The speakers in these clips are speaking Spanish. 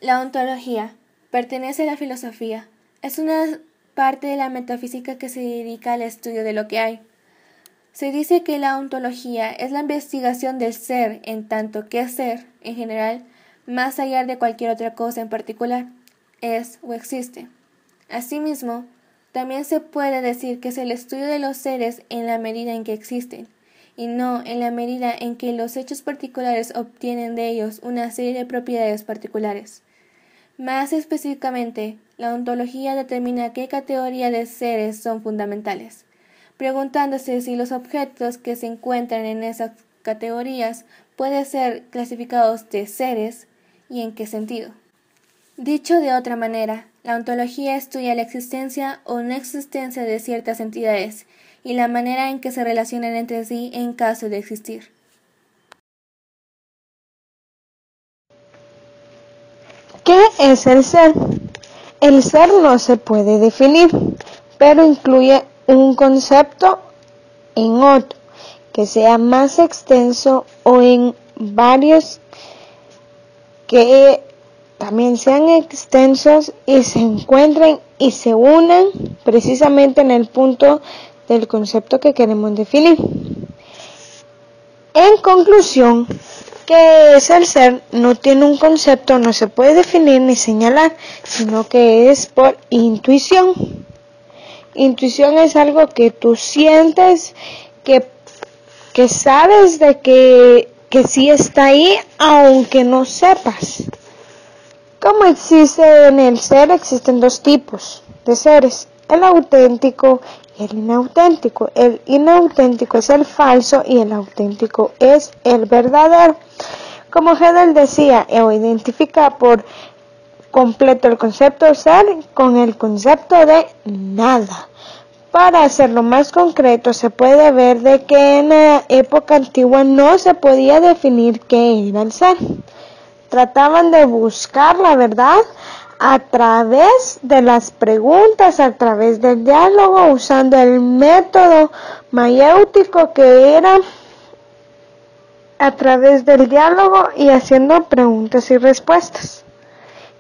La ontología pertenece a la filosofía. Es una parte de la metafísica que se dedica al estudio de lo que hay. Se dice que la ontología es la investigación del ser en tanto que ser, en general, más allá de cualquier otra cosa en particular, es o existe. Asimismo, también se puede decir que es el estudio de los seres en la medida en que existen, y no en la medida en que los hechos particulares obtienen de ellos una serie de propiedades particulares. Más específicamente, la ontología determina qué categoría de seres son fundamentales, preguntándose si los objetos que se encuentran en esas categorías pueden ser clasificados de seres y en qué sentido. Dicho de otra manera, la ontología estudia la existencia o no existencia de ciertas entidades y la manera en que se relacionan entre sí en caso de existir. ¿Qué es el ser? El ser no se puede definir, pero incluye un concepto en otro, que sea más extenso o en varios que también sean extensos y se encuentren y se unan precisamente en el punto del concepto que queremos definir. En conclusión, ¿qué es el ser? No tiene un concepto, no se puede definir ni señalar, sino que es por intuición. Intuición es algo que tú sientes, que sabes de que sí está ahí, aunque no sepas. Como existe en el ser, existen dos tipos de seres, el auténtico y el inauténtico. El inauténtico es el falso y el auténtico es el verdadero. Como Hegel decía, o identifica por completo el concepto de ser con el concepto de nada. Para hacerlo más concreto, se puede ver de que en la época antigua no se podía definir qué era el ser. Trataban de buscar la verdad a través de las preguntas, a través del diálogo, usando el método mayéutico que era a través del diálogo y haciendo preguntas y respuestas.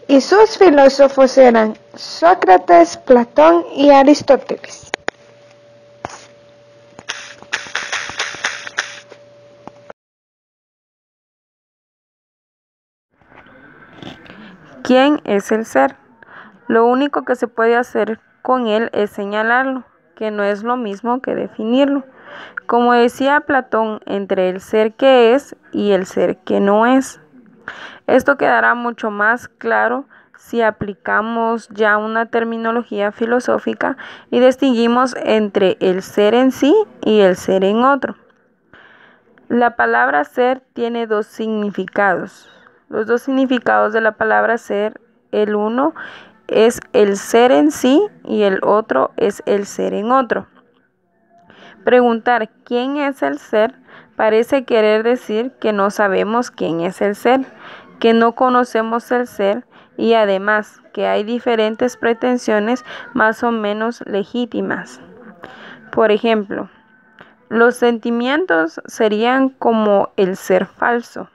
Y sus filósofos eran Sócrates, Platón y Aristóteles. ¿Quién es el ser? Lo único que se puede hacer con él es señalarlo, que no es lo mismo que definirlo. Como decía Platón, entre el ser que es y el ser que no es. Esto quedará mucho más claro si aplicamos ya una terminología filosófica y distinguimos entre el ser en sí y el ser en otro. La palabra ser tiene dos significados. Los dos significados de la palabra ser, el uno es el ser en sí y el otro es el ser en otro. Preguntar quién es el ser parece querer decir que no sabemos quién es el ser, que no conocemos el ser y además que hay diferentes pretensiones más o menos legítimas. Por ejemplo, los sentimientos serían como el ser falso,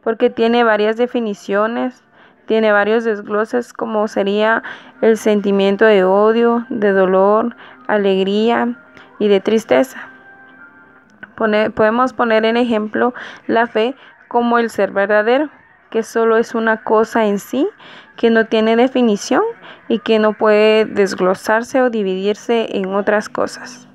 porque tiene varias definiciones, tiene varios desgloses, como sería el sentimiento de odio, de dolor, alegría y de tristeza. Podemos poner en ejemplo la fe como el ser verdadero, que solo es una cosa en sí, que no tiene definición y que no puede desglosarse o dividirse en otras cosas.